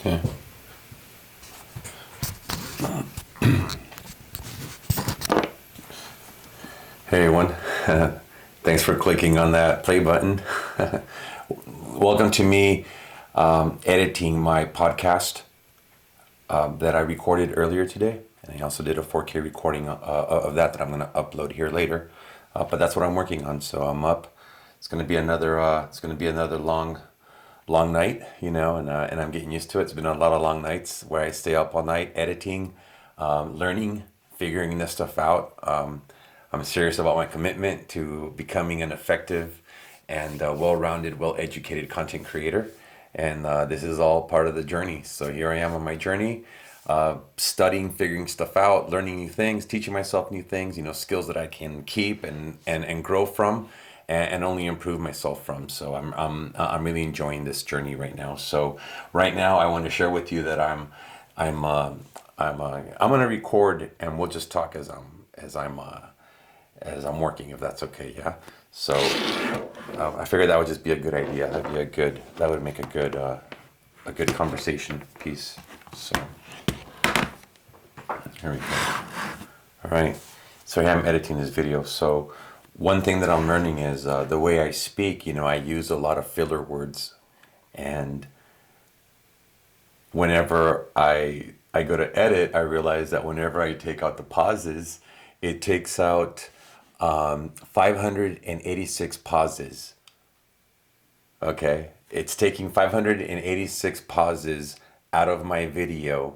Okay. Hey everyone, thanks for clicking on that play button. Welcome to me editing my podcast that I recorded earlier today, and I also did a 4K recording of that I'm going to upload here later. But that's what I'm working on. So I'm up. It's going to be another. It's going to be another long night, and I'm getting used to it. It's been a lot of long nights where I stay up all night editing, learning, figuring this stuff out. I'm serious about my commitment to becoming an effective and well-rounded, well-educated content creator. And this is all part of the journey. So here I am on my journey, studying, figuring stuff out, learning new things, teaching myself new things, skills that I can keep and grow from and only improve myself from. So I'm really enjoying this journey right now. So right now I want to share with you that I'm going to record, and we'll just talk as I'm working, if that's okay. Yeah. So I figured that would just be a good idea. That would make a good conversation piece. So here we go. All right. So yeah, I'm editing this video. So one thing that I'm learning is the way I speak. I use a lot of filler words, and whenever I go to edit, I realize that whenever I take out the pauses, it takes out 586 pauses. Okay, it's taking 586 pauses out of my video,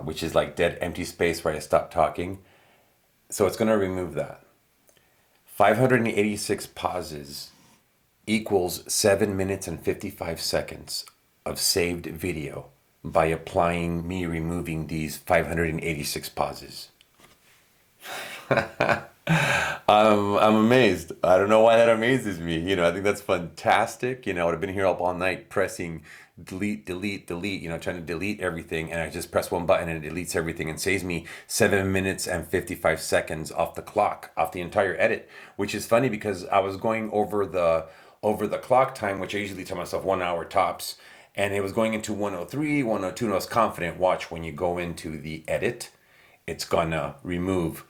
which is like dead empty space where I stop talking. So it's going to remove that. 586 pauses equals 7 minutes and 55 seconds of saved video by applying me removing these 586 pauses. I'm amazed. I don't know why that amazes me. I think that's fantastic. I would have been here up all night pressing delete, trying to delete everything. And I just press one button and it deletes everything and saves me 7 minutes and 55 seconds off the clock, off the entire edit, which is funny because I was going over the clock time, which I usually tell myself 1 hour tops. And it was going into 103, 102, and I was confident. Watch, when you go into the edit, it's gonna remove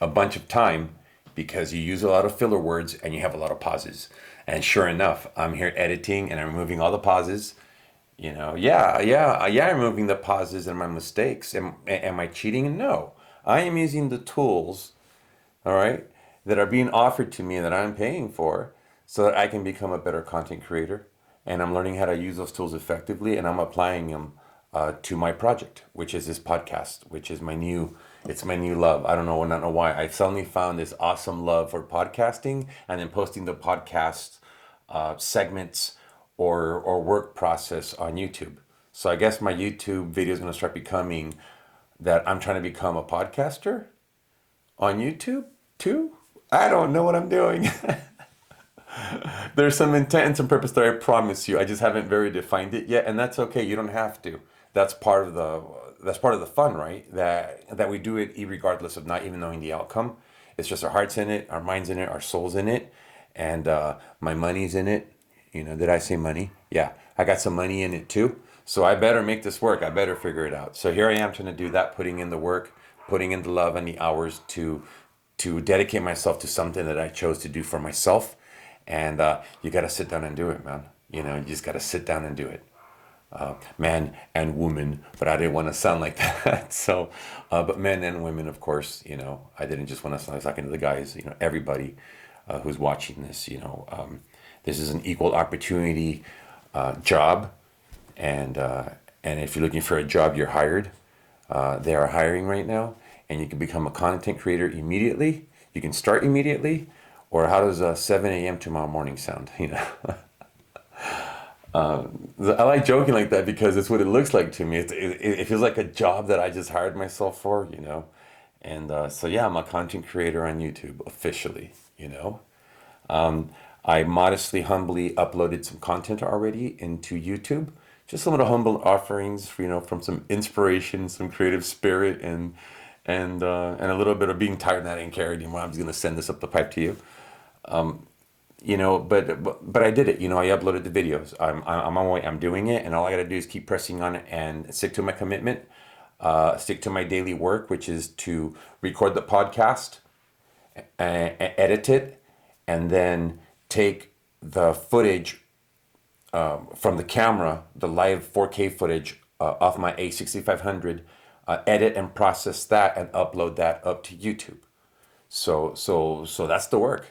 a bunch of time because you use a lot of filler words and you have a lot of pauses. And sure enough, I'm here editing and I'm removing all the pauses. I'm removing the pauses and my mistakes. Am I cheating? No. I am using the tools, all right, that are being offered to me and that I'm paying for so that I can become a better content creator. And I'm learning how to use those tools effectively, and I'm applying them to my project, which is this podcast, which is my new love. I don't know why. I suddenly found this awesome love for podcasting and then posting the podcast segments or work process on YouTube. So I guess my YouTube video is going to start becoming that I'm trying to become a podcaster on YouTube too. I don't know what I'm doing. There's some intent and some purpose there, I promise you. I just haven't very defined it yet, and that's okay. You don't have to. That's part of the fun, right? That we do it regardless of not even knowing the outcome. It's just our heart's in it, our mind's in it, our soul's in it, and my money's in it. Did I say money? Yeah, I got some money in it too. So I better make this work. I better figure it out. So here I am trying to do that, putting in the work, putting in the love and the hours to dedicate myself to something that I chose to do for myself. And you got to sit down and do it, man. You just got to sit down and do it. Man and woman, but I didn't want to sound like that. So, but men and women, of course, I didn't just want to sound, I was talking to the guys, everybody who's watching this, this is an equal opportunity job. And if you're looking for a job, you're hired. They are hiring right now, and you can become a content creator immediately. You can start immediately. Or how does 7 a.m. tomorrow morning sound? I like joking like that because it's what it looks like to me. It feels like a job that I just hired myself for, And so yeah, I'm a content creator on YouTube officially. I modestly, humbly uploaded some content already into YouTube. Just some little humble offerings, from some inspiration, some creative spirit, and a little bit of being tired that I didn't care anymore. I'm just gonna send this up the pipe to you. but I did it. I uploaded the videos. I'm on my way. I'm doing it, and all I got to do is keep pressing on it and stick to my commitment. Stick to my daily work, which is to record the podcast, edit it, and then take the footage from the camera, the live 4K footage off my A6500, edit and process that, and upload that up to YouTube. So that's the work.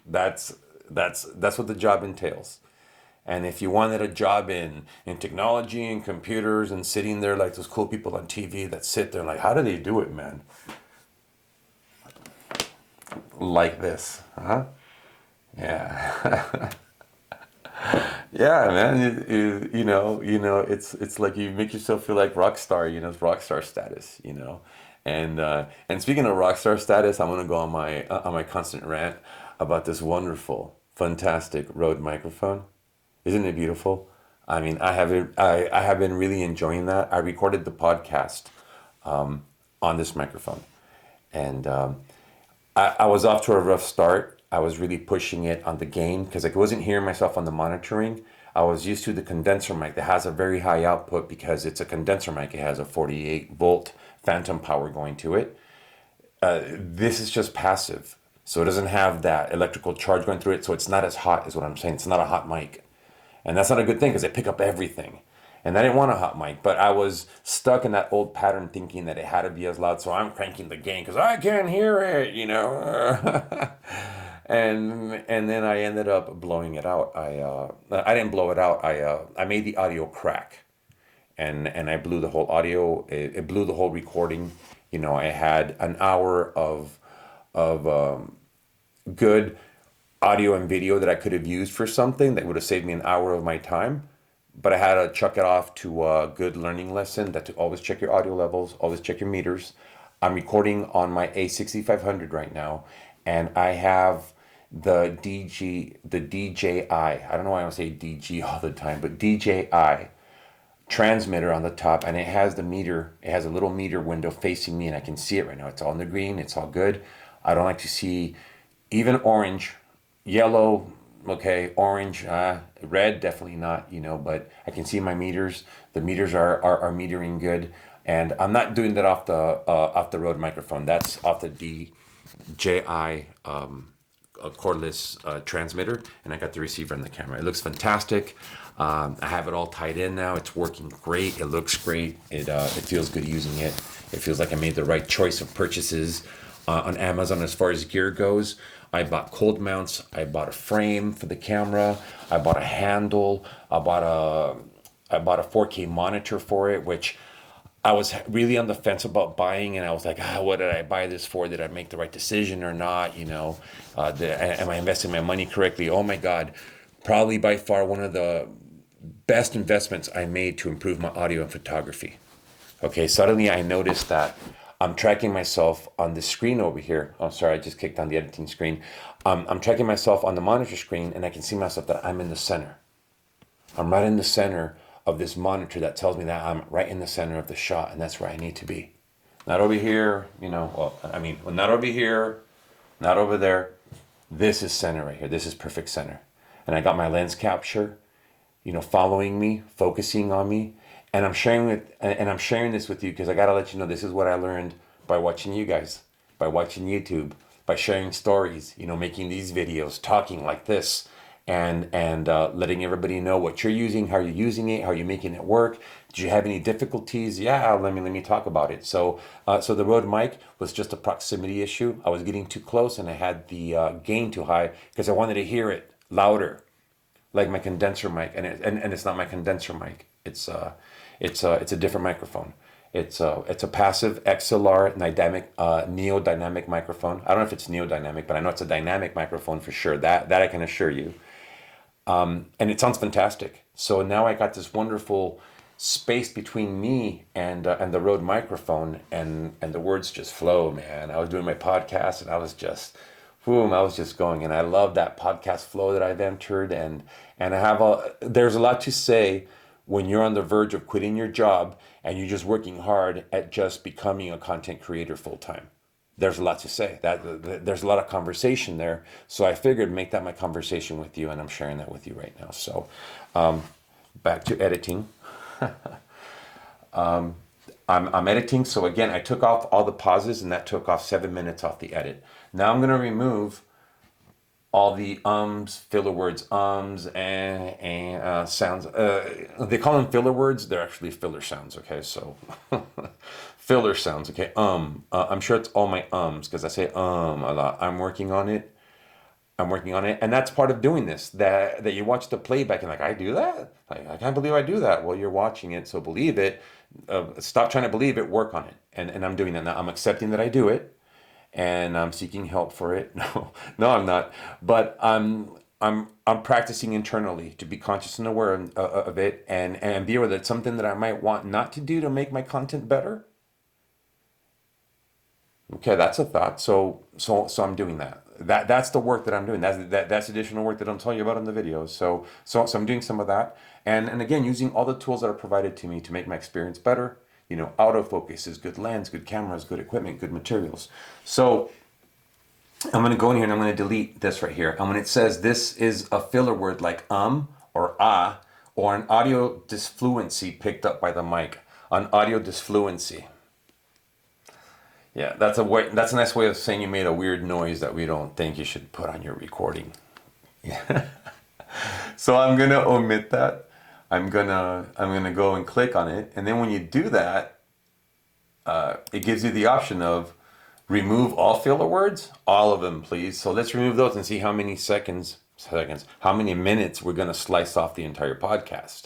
That's that's what the job entails. And if you wanted a job in technology and computers and sitting there like those cool people on TV that sit there like, how do they do it, man? Like this, huh? Yeah. Yeah, man. It's like you make yourself feel like rock star. It's rock star status. And speaking of rock star status, I'm gonna go on my constant rant about this wonderful, fantastic Rode microphone. Isn't it beautiful? I mean, I have been really enjoying that. I recorded the podcast on this microphone, and I was off to a rough start. I was really pushing it on the gain because I wasn't hearing myself on the monitoring. I was used to the condenser mic that has a very high output because it's a condenser mic. It has a 48-volt phantom power going to it. This is just passive, so it doesn't have that electrical charge going through it. So it's not as hot, is what I'm saying. It's not a hot mic, and that's not a good thing because they pick up everything. And I didn't want a hot mic, but I was stuck in that old pattern thinking that it had to be as loud. So I'm cranking the gain because I can't hear it. And then I ended up blowing it out. I didn't blow it out. I made the audio crack, and I blew the whole audio. It blew the whole recording. I had an hour of good audio and video that I could have used for something that would have saved me an hour of my time. But I had to chuck it off to a good learning lesson that to always check your audio levels, always check your meters. I'm recording on my A6500 right now, and I have the DJI. I don't know why I say DG all the time, but DJI transmitter on the top, and it has the meter. It has a little meter window facing me, and I can see it right now. It's all in the green. It's all good. I don't like to see even orange, yellow. Okay, orange, red, definitely not. But I can see my meters. The meters are metering good, and I'm not doing that off the Rode microphone. That's off the DJI a cordless transmitter, and I got the receiver on the camera. It looks fantastic. I have it all tied in now. It's working great. It looks great. It feels good using it. It feels like I made the right choice of purchases on Amazon as far as gear goes. I bought cold mounts. I bought a frame for the camera. I bought a handle. I bought a 4K monitor for it, which I was really on the fence about buying, and I was like, what did I buy this for? Did I make the right decision or not? Am I investing my money correctly? Oh my God, probably by far one of the best investments I made to improve my audio and photography. Okay, suddenly I noticed that I'm tracking myself on the screen over here. Oh, sorry, I just clicked on the editing screen. I'm tracking myself on the monitor screen, and I can see myself that I'm in the center. I'm right in the center of this monitor that tells me that I'm right in the center of the shot, and that's where I need to be. Not over here, not over here, not over there. This is center right here. This is perfect center. And I got my lens capture, following me, focusing on me. And I'm sharing this with you because I gotta let you know this is what I learned by watching you guys, by watching YouTube, by sharing stories, making these videos, talking like this, and letting everybody know what you're using, how you're using it, how you're making it work. Did you have any difficulties? Yeah, let me talk about it. So the Rode mic was just a proximity issue. I was getting too close, and I had the gain too high because I wanted to hear it louder, like my condenser mic, and it's not my condenser mic. It's a different microphone. It's a passive XLR dynamic neodynamic microphone. I don't know if it's neodynamic, but I know it's a dynamic microphone for sure. That I can assure you. And it sounds fantastic. So now I got this wonderful space between me and the Rode microphone, and the words just flow, man. I was doing my podcast, and I was just, boom, I was just going, and I love that podcast flow that I've entered, and there's a lot to say when you're on the verge of quitting your job and you're just working hard at just becoming a content creator full time. there's a lot to say. There's a lot of conversation there. So I figured make that my conversation with you, and I'm sharing that with you right now. So back to editing. I'm editing. So again, I took off all the pauses, and that took off 7 minutes off the edit. Now I'm going to remove all the filler words, and sounds. They call them filler words. They're actually filler sounds. Okay, so filler sounds. Okay, I'm sure it's all my because I say a lot. I'm working on it. And that's part of doing this. That you watch the playback and like, I do that. I can't believe I do that. Well, you're watching it, so believe it. Stop trying to believe it. Work on it. And I'm doing that now. I'm accepting that I do it. And I'm seeking help for it. No, I'm not. But I'm practicing internally to be conscious and aware of it, and be aware that it's something that I might want not to do to make my content better. Okay, that's a thought. So I'm doing that. That's the work that I'm doing. That's additional work that I'm telling you about in the videos. So I'm doing some of that, and again, using all the tools that are provided to me to make my experience better. Autofocus is good lens, good cameras, good equipment, good materials. So I'm going to go in here and I'm going to delete this right here. And when it says this is a filler word like or or an audio disfluency picked up by the mic, an audio disfluency. Yeah, that's a nice way of saying you made a weird noise that we don't think you should put on your recording. Yeah. So I'm going to omit that. I'm gonna go and click on it, and then when you do that, it gives you the option of remove all filler words, all of them, please. So let's remove those and see how many how many minutes we're gonna slice off the entire podcast.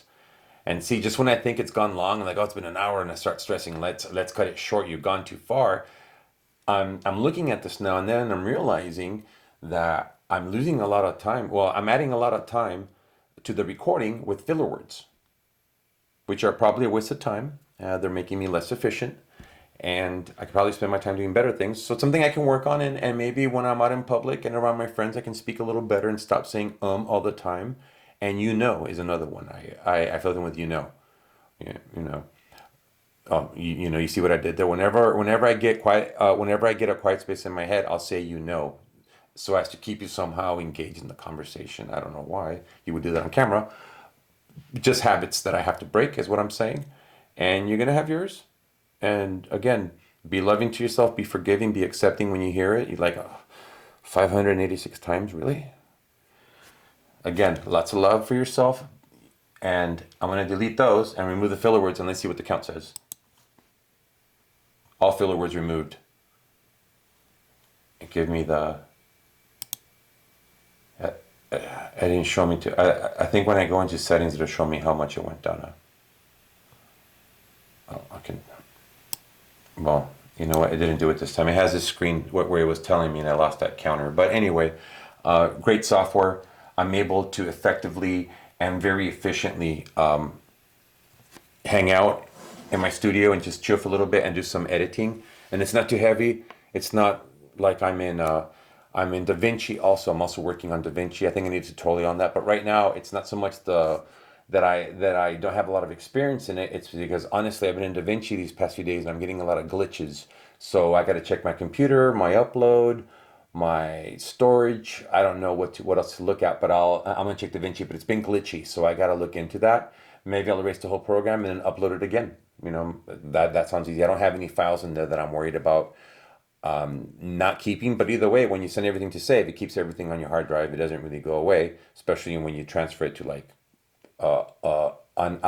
And see, just when I think it's gone long, I'm like, oh, it's been an hour, and I start stressing, let's cut it short. You've gone too far. I'm looking at this now, and then I'm realizing that I'm losing a lot of time. Well, I'm adding a lot of time to the recording with filler words, which are probably a waste of time. They're making me less efficient, and I could probably spend my time doing better things. So it's something I can work on, and maybe when I'm out in public and around my friends, I can speak a little better and stop saying all the time. And is another one. I filled in with you see what I did there. Whenever I get quiet, whenever I get a quiet space in my head, I'll say so as to keep you somehow engaged in the conversation. I don't know why you would do that on camera. Just habits that I have to break is what I'm saying. And you're going to have yours. And again, be loving to yourself, be forgiving, be accepting when you hear it. You're like, 586 times, really? Again, lots of love for yourself. And I'm going to delete those and remove the filler words, and let's see what the count says. All filler words removed. And give me the... It didn't show me I think when I go into settings, it'll show me how much it went down. Well, you know what? It didn't do it this time. It has this screen where it was telling me, and I lost that counter. But anyway, great software. I'm able to effectively and very efficiently hang out in my studio and just chill for a little bit and do some editing. And it's not too heavy. It's not like I'm in DaVinci also. I'm also working on DaVinci. I think I need a tutorial on that. But right now, it's not so much that I don't have a lot of experience in it. It's because honestly, I've been in DaVinci these past few days, and I'm getting a lot of glitches. So I got to check my computer, my upload, my storage. I don't know what else to look at, but I'm gonna check DaVinci. But it's been glitchy, so I got to look into that. Maybe I'll erase the whole program and then upload it again. That sounds easy. I don't have any files in there that I'm worried about not keeping. But either way, when you send everything to save, it keeps everything on your hard drive. It doesn't really go away, especially when you transfer it to like an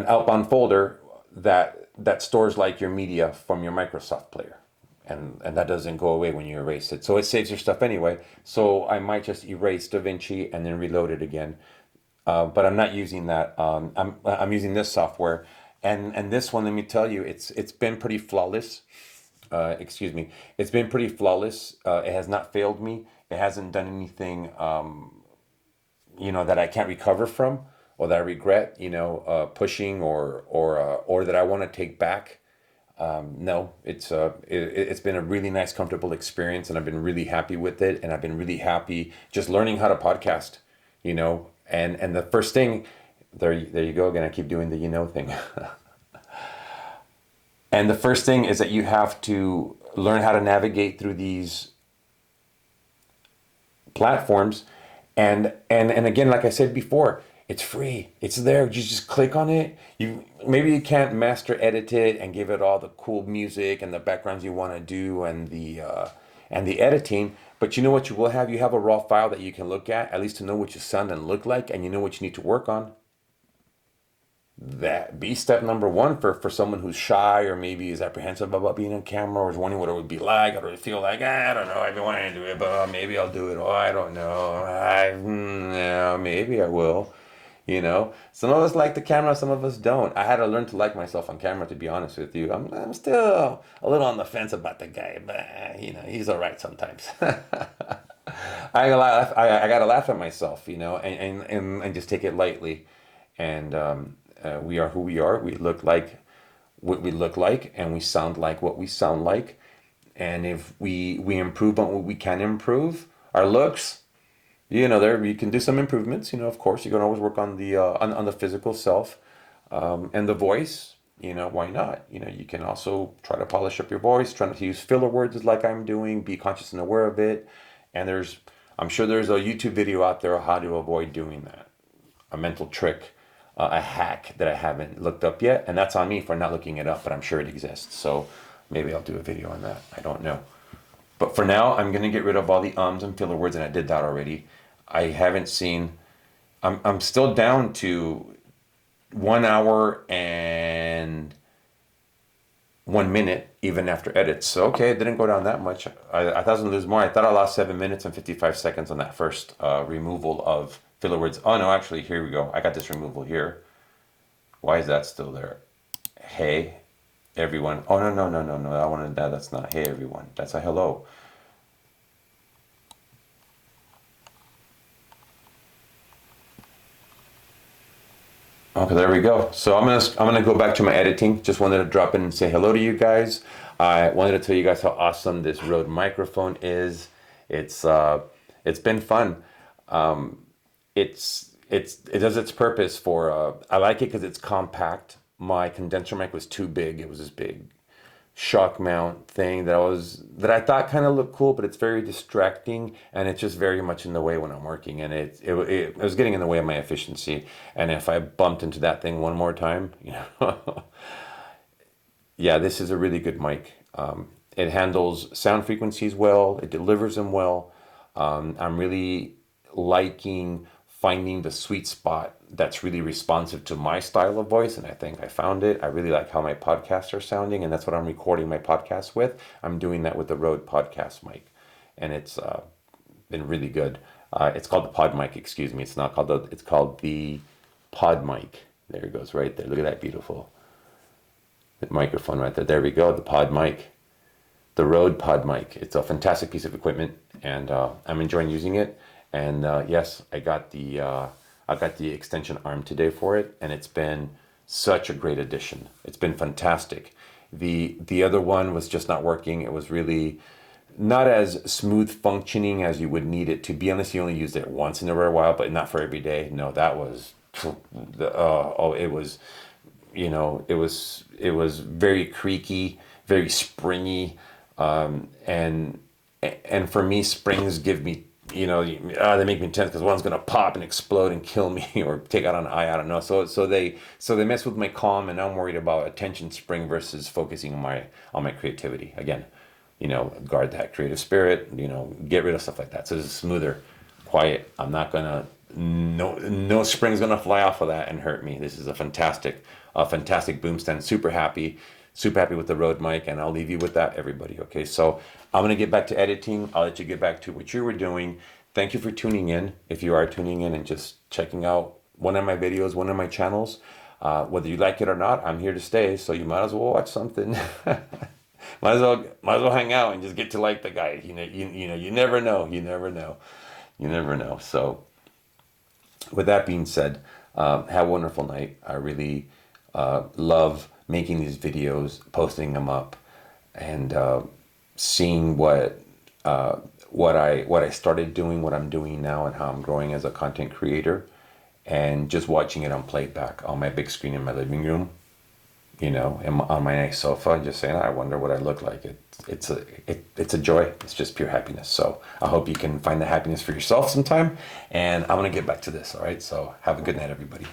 outbound folder that stores like your media from your Microsoft player, and that doesn't go away when you erase it. So it saves your stuff anyway. So I might just erase DaVinci and then reload it again. But I'm not using that. I'm using this software, and this one, let me tell you, it's been pretty flawless. Excuse me, it's been pretty flawless. It has not failed me. It hasn't done anything, that I can't recover from or that I regret, pushing or that I want to take back. No, it's been a really nice, comfortable experience, and I've been really happy with it, and I've been really happy just learning how to podcast, and the first thing, there you go again. I keep doing the thing. And the first thing is that you have to learn how to navigate through these platforms. And again, like I said before, it's free. It's there. You just click on it. Maybe you can't master edit it and give it all the cool music and the backgrounds you want to do and the editing. But you know what you will have? You have a raw file that you can look at least to know what you sound and look like, and you know what you need to work on. That be step number one for someone who's shy or maybe is apprehensive about being on camera or is wondering what it would be like or feel like, I don't know, I've been wanting to do it, but maybe I'll do it. Oh, I don't know. Yeah, maybe I will. Some of us like the camera, some of us don't. I had to learn to like myself on camera, to be honest with you. I'm still a little on the fence about the guy, but he's all right sometimes. I gotta laugh at myself, and just take it lightly. And we are who we are. We look like what we look like, and we sound like what we sound like. And if we improve on what we can improve, our looks, there you can do some improvements. Of course, you can always work on the physical self, and the voice. Why not? You can also try to polish up your voice, trying to use filler words like I'm doing. Be conscious and aware of it. And I'm sure there's a YouTube video out there on how to avoid doing that. A mental trick, a hack that I haven't looked up yet, and that's on me for not looking it up. But I'm sure it exists. So maybe I'll do a video on that. I don't know. But for now, I'm gonna get rid of all the ums and filler words, and I did that already. I haven't seen. I'm still down to 1 hour and 1 minute even after edits. So okay, it didn't go down that much. I thought I was gonna lose more. I thought I lost 7 minutes and 55 seconds on that first removal of filler words. Oh no, actually, here we go. I got this removal here. Why is that still there? Hey, everyone. Oh no. I wanted that. That's not hey everyone. That's a hello. Okay, there we go. So I'm gonna go back to my editing. Just wanted to drop in and say hello to you guys. I wanted to tell you guys how awesome this Rode microphone is. It's been fun. It does its purpose for. I like it because it's compact. My condenser mic was too big. It was this big shock mount thing that I thought kind of looked cool, but it's very distracting and it's just very much in the way when I'm working, and it was getting in the way of my efficiency. And if I bumped into that thing one more time, yeah, this is a really good mic. It handles sound frequencies well. It delivers them well. I'm really liking finding the sweet spot that's really responsive to my style of voice, and I think I found it. I really like how my podcasts are sounding, and that's what I'm recording my podcast with. I'm doing that with the Rode podcast mic, and it's been really good. It's called the Podmic, excuse me. It's not called it's called the Podmic. There it goes right there. Look at that beautiful microphone right there. There we go, the Podmic. The Rode Podmic. It's a fantastic piece of equipment, and I'm enjoying using it. And yes, I got the extension arm today for it, and it's been such a great addition. It's been fantastic. The other one was just not working. It was really not as smooth functioning as you would need it to be, unless you only used it once in a rare while, but not for every day. No, that was it was very creaky, very springy, and for me, springs give me, they make me tense because one's gonna pop and explode and kill me or take out an eye. I don't know. So they mess with my calm, and I'm worried about attention spring versus focusing on my creativity. Again, guard that creative spirit. Get rid of stuff like that. So this is smoother, quiet. I'm not gonna. No spring's gonna fly off of that and hurt me. This is a fantastic boom stand. Super happy with the Rode mic, and I'll leave you with that, everybody. Okay, so I'm gonna get back to editing. I'll let you get back to what you were doing. Thank you for tuning in. If you are tuning in and just checking out one of my videos, one of my channels, whether you like it or not, I'm here to stay. So you might as well watch something. might as well hang out and just get to like the guy. You never know. You never know. So with that being said, have a wonderful night. I really love making these videos, posting them up, and seeing what I started doing, what I'm doing now, and how I'm growing as a content creator, and just watching it on playback on my big screen in my living room. you know, on my nice sofa and just saying, I wonder what I look like. It's a joy. It's just pure happiness. So I hope you can find the happiness for yourself sometime. And I'm going to get back to this. All right. So have a good night, everybody.